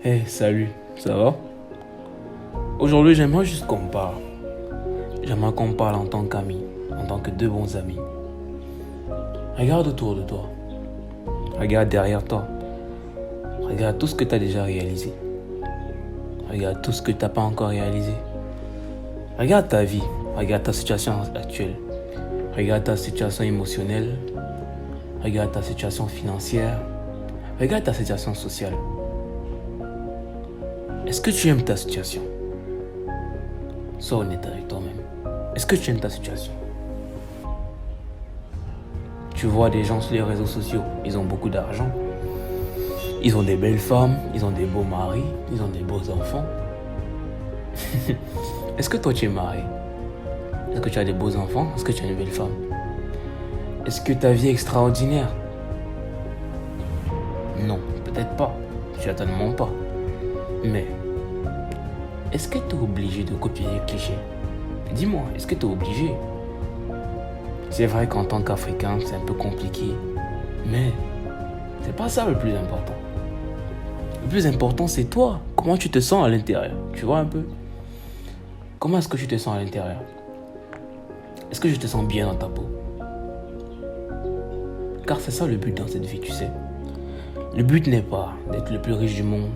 Hey, salut, ça va? Aujourd'hui, j'aimerais juste qu'on parle. J'aimerais qu'on parle en tant qu'amis, en tant que deux bons amis. Regarde autour de toi. Regarde derrière toi. Regarde tout ce que tu as déjà réalisé. Regarde tout ce que tu n'as pas encore réalisé. Regarde ta vie. Regarde ta situation actuelle. Regarde ta situation émotionnelle. Regarde ta situation financière. Regarde ta situation sociale. Est-ce que tu aimes ta situation? Sois honnête avec toi-même. Est-ce que tu aimes ta situation? Tu vois des gens sur les réseaux sociaux, ils ont beaucoup d'argent. Ils ont des belles femmes, ils ont des beaux maris, ils ont des beaux enfants. Est-ce que toi tu es marié? Est-ce que tu as des beaux enfants? Est-ce que tu as une belle femme? Est-ce que ta vie est extraordinaire? Non, peut-être pas. Certainement pas. Mais, est-ce que tu es obligé de copier les clichés? Dis-moi, est-ce que tu es obligé? C'est vrai qu'en tant qu'Africain, c'est un peu compliqué. Mais, c'est pas ça le plus important. Le plus important, c'est toi. Comment tu te sens à l'intérieur? Tu vois un peu? Comment est-ce que tu te sens à l'intérieur? Est-ce que je te sens bien dans ta peau? Car c'est ça le but dans cette vie, tu sais. Le but n'est pas d'être le plus riche du monde,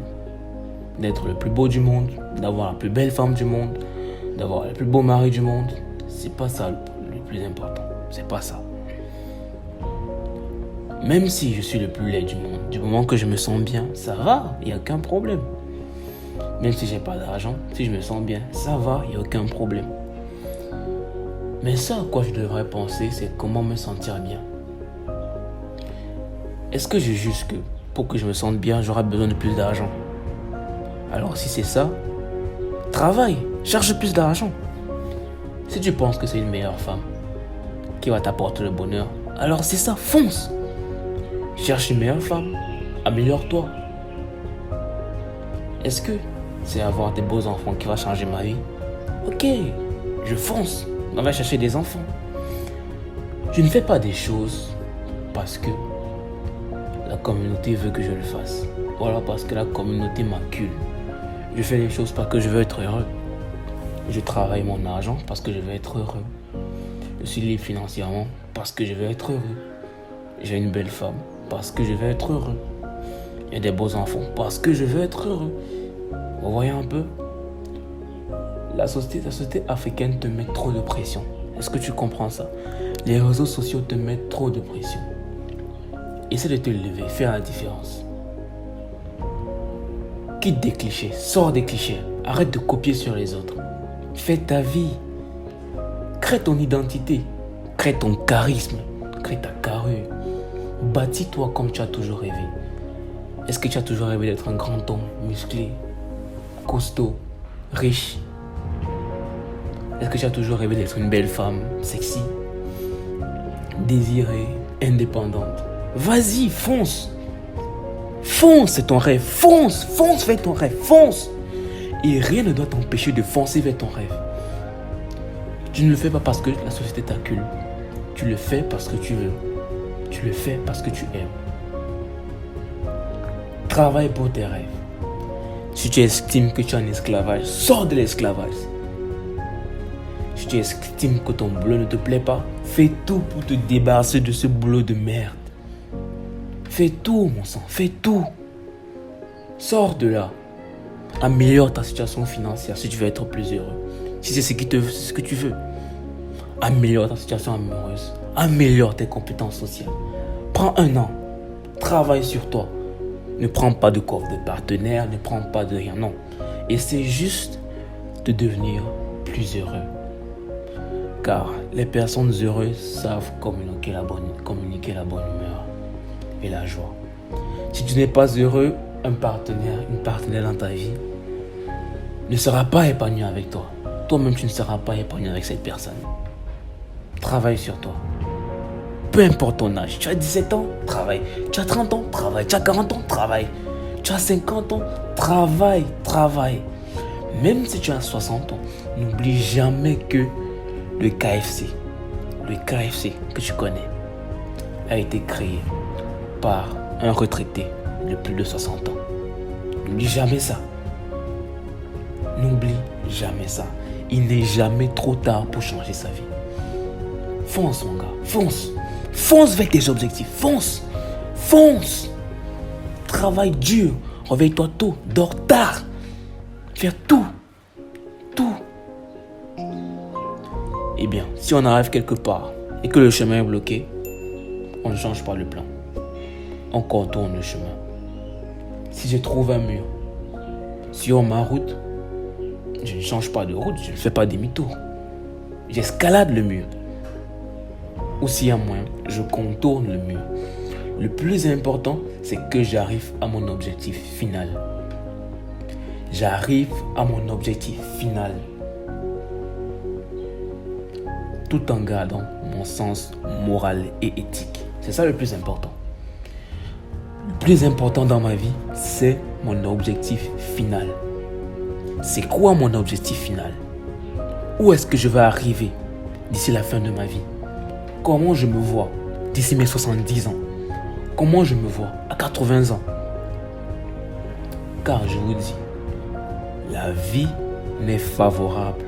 d'être le plus beau du monde, d'avoir la plus belle femme du monde, d'avoir le plus beau mari du monde. C'est pas ça le plus important. C'est pas ça. Même si je suis le plus laid du monde, du moment que je me sens bien, ça va, il n'y a aucun problème. Même si j'ai pas d'argent, si je me sens bien, ça va, il n'y a aucun problème. Mais ça à quoi je devrais penser, c'est comment me sentir bien. Est-ce que je juge que pour que je me sente bien, j'aurai besoin de plus d'argent? Alors si c'est ça, travaille, cherche plus d'argent. Si tu penses que c'est une meilleure femme qui va t'apporter le bonheur, alors c'est ça, fonce. Cherche une meilleure femme, améliore-toi. Est-ce que c'est avoir des beaux enfants qui va changer ma vie? Ok, je fonce, on va chercher des enfants. Je ne fais pas des choses parce que la communauté veut que je le fasse. Voilà, parce que la communauté m'accule. Je fais les choses parce que je veux être heureux. Je travaille mon argent parce que je veux être heureux. Je suis libre financièrement parce que je veux être heureux. J'ai une belle femme parce que je veux être heureux. J'ai des beaux enfants parce que je veux être heureux. Vous voyez un peu? La société africaine te met trop de pression. Est-ce que tu comprends ça? Les réseaux sociaux te mettent trop de pression. Essaie de te lever, faire la différence. Quitte des clichés, sors des clichés. Arrête de copier sur les autres. Fais ta vie. Crée ton identité. Crée ton charisme. Crée ta carrure. Bâtis-toi comme tu as toujours rêvé. Est-ce que tu as toujours rêvé d'être un grand homme, musclé, costaud, riche? Est-ce que tu as toujours rêvé d'être une belle femme, sexy, désirée, indépendante? Vas-y, fonce. Fonce, c'est ton rêve. Fonce, fonce vers ton rêve. Fonce. Et rien ne doit t'empêcher de foncer vers ton rêve. Tu ne le fais pas parce que la société t'accule. Tu le fais parce que tu veux. Tu le fais parce que tu aimes. Travaille pour tes rêves. Si tu estimes que tu es en esclavage, sors de l'esclavage. Si tu estimes que ton boulot ne te plaît pas, fais tout pour te débarrasser de ce boulot de merde. Fais tout, mon sang, fais tout. Sors de là. Améliore ta situation financière si tu veux être plus heureux. Si c'est ce que tu veux. Améliore ta situation amoureuse. Améliore tes compétences sociales. Prends un an. Travaille sur toi. Ne prends pas de coffre de partenaire. Ne prends pas de rien. Non. Essaie juste de devenir plus heureux. Car les personnes heureuses savent communiquer la bonne humeur et la joie. Si tu n'es pas heureux, une partenaire dans ta vie ne sera pas épanoui avec toi. Toi-même, tu ne seras pas épanoui avec cette personne. Travaille sur toi. Peu importe ton âge. Tu as 17 ans, travaille. Tu as 30 ans, travaille. Tu as 40 ans, travaille. Tu as 50 ans, travaille. Même si tu as 60 ans, n'oublie jamais que le KFC que tu connais, a été créé par un retraité de plus de 60 ans. N'oublie jamais ça. N'oublie jamais ça. Il n'est jamais trop tard pour changer sa vie. Fonce, mon gars, fonce. Fonce vers tes objectifs, fonce. Fonce. Travaille dur. Réveille-toi tôt, dors tard. Fais tout. Tout. Eh bien, si on arrive quelque part et que le chemin est bloqué, on ne change pas le plan. On contourne le chemin. Si je trouve un mur sur ma route, je ne change pas de route, je ne fais pas demi-tour. J'escalade le mur. Ou s'il y a moyen, je contourne le mur. Le plus important, c'est que j'arrive à mon objectif final. J'arrive à mon objectif final. Tout en gardant mon sens moral et éthique. C'est ça le plus important. Le plus important dans ma vie, c'est mon objectif final. C'est quoi mon objectif final? Où est-ce que je vais arriver d'ici la fin de ma vie? Comment je me vois d'ici mes 70 ans? Comment je me vois à 80 ans? Car je vous dis, la vie n'est favorable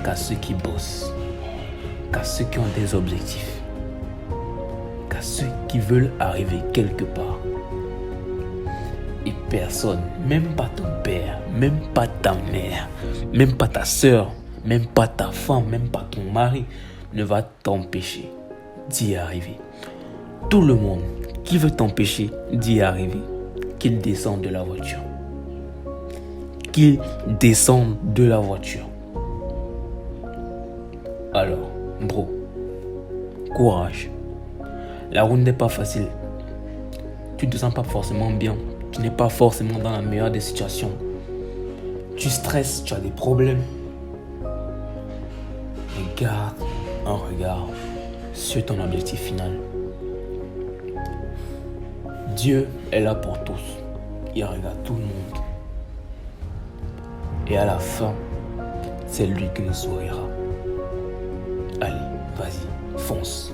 qu'à ceux qui bossent, qu'à ceux qui ont des objectifs, qu'à ceux qui veulent arriver quelque part. Et personne, même pas ton père, même pas ta mère, même pas ta soeur, même pas ta femme, même pas ton mari, ne va t'empêcher d'y arriver. Tout le monde qui veut t'empêcher d'y arriver, qu'il descende de la voiture. Qu'il descende de la voiture. Alors, bro, courage. La route n'est pas facile. Tu ne te sens pas forcément bien. Tu n'es pas forcément dans la meilleure des situations. Tu stresses, tu as des problèmes. Mais garde un regard sur ton objectif final. Dieu est là pour tous. Il regarde tout le monde. Et à la fin, c'est lui qui nous sourira. Allez, vas-y, fonce.